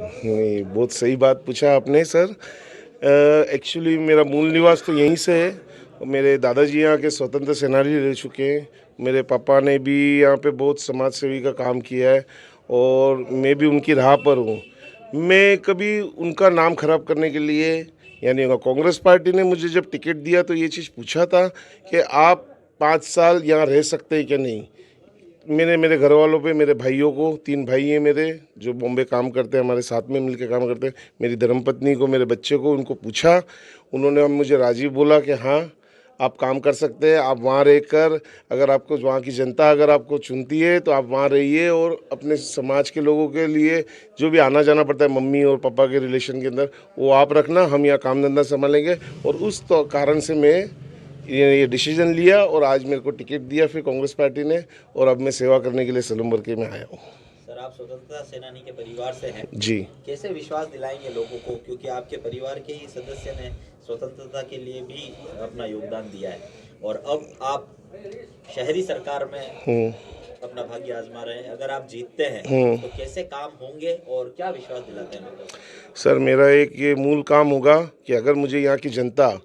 नहीं, बहुत सही बात पूछा आपने सर। एक्चुअली मेरा मूल निवास तो यहीं से है। मेरे दादाजी यहाँ के स्वतंत्र सेनानी रह चुके हैं। मेरे पापा ने भी यहाँ पे बहुत समाज सेवी का काम किया है और मैं भी उनकी राह पर हूँ। मैं कभी उनका नाम खराब करने के लिए यानी कांग्रेस पार्टी ने मुझे जब टिकट दिया तो ये चीज़ पूछा था कि आप 5 साल यहाँ रह सकते हैं क्या नहीं। मैंने मेरे घर वालों पे, मेरे भाइयों को, 3 भाई हैं मेरे जो बॉम्बे काम करते हैं, हमारे साथ में मिलके काम करते हैं, मेरी धर्मपत्नी को, मेरे बच्चे को, उनको पूछा। उन्होंने मुझे राज़ी बोला कि हाँ आप काम कर सकते हैं, आप वहाँ रहकर, अगर आपको वहाँ की जनता अगर आपको चुनती है तो आप वहाँ रहिए और अपने समाज के लोगों के लिए जो भी आना जाना पड़ता है मम्मी और पापा के रिलेशन के अंदर वो आप रखना, हम यहाँ काम धंधा संभालेंगे। और उस तो कारण से मैं ये डिसीजन लिया और आज मेरे को टिकट दिया फिर कांग्रेस पार्टी ने, और अब मैं सेवा करने के लिए सलूमबर के में आया हूँ। सर, आप स्वतंत्रता सेनानी के परिवार से हैं जी। कैसे विश्वास दिलाएंगे लोगों को, क्योंकि आपके परिवार के ही सदस्य ने स्वतंत्रता के लिए भी अपना योगदान दिया है और अब आप शहरी सरकार में अपना भाग्य आजमा रहे हैं। अगर आप जीतते हैं तो कैसे काम होंगे और क्या विश्वास दिलाते हैं लोगों को? सर मेरा एक ये मूल काम होगा कि अगर मुझे यहाँ की जनता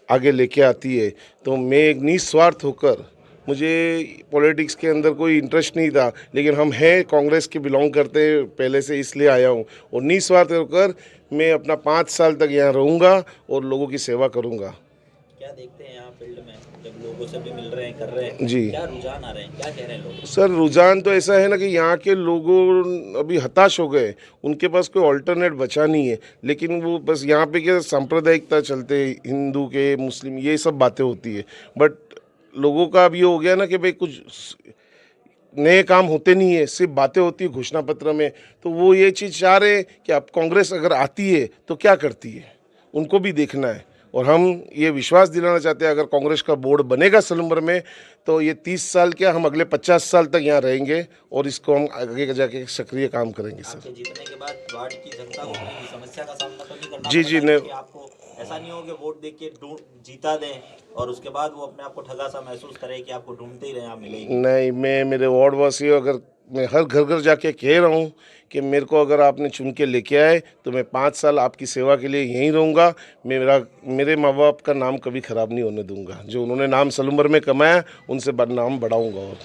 आगे लेके आती है तो मैं एक निस्वार्थ होकर, मुझे पॉलिटिक्स के अंदर कोई इंटरेस्ट नहीं था लेकिन हम हैं कांग्रेस के बिलोंग करते हैं पहले से, इसलिए आया हूँ और निस्वार्थ होकर मैं अपना 5 साल तक यहाँ रहूँगा और लोगों की सेवा करूँगा। क्या देखते हैं यहाँ फील्ड में जब लोगों से भी मिल रहे हैं, कर रहे हैं, जी। क्या रुझान आ रहे हैं, क्या कह रहे हैं लोग? सर रुझान तो ऐसा है ना कि यहाँ के लोगों अभी हताश हो गए, उनके पास कोई ऑल्टरनेट बचा नहीं है। लेकिन वो बस यहाँ पे क्या सांप्रदायिकता चलते, हिंदू के मुस्लिम ये सब बातें होती है, बट लोगों का अब ये हो गया ना कि भाई कुछ नए काम होते नहीं है, सिर्फ बातें होती है घोषणा पत्र में। तो वो ये चीज़ चाह रहे हैं कि अब कांग्रेस अगर आती है तो क्या करती है, उनको भी देखना है। और हम ये विश्वास दिलाना चाहते हैं अगर कांग्रेस का बोर्ड बनेगा सलूमबर में तो ये 30 साल क्या, हम अगले 50 साल तक यहाँ रहेंगे और इसको हम आगे जाके सक्रिय काम करेंगे सर। आपके जीतने के बाद वार्ड की जनता को कोई समस्या का सामना तो नहीं करना जी जी पड़ेगा, ने क्योंकि आपको ऐसा नहीं हो कि वोट दे के जीता दें और उसके बाद वो अपने आप को ठगा सा महसूस करे कि आपको ढूंढते ही रहे, आप मिलेंगे नहीं, मैं मेरे वार्ड वासी अगर मैं हर घर घर जाके कह रहा हूँ कि मेरे को अगर आपने चुन के लेके आए तो मैं 5 साल आपकी सेवा के लिए यहीं रहूँगा। मेरे माँ बाप का नाम कभी ख़राब नहीं होने दूंगा, जो उन्होंने नाम सलूमबर में कमाया उनसे नाम बढ़ाऊँगा और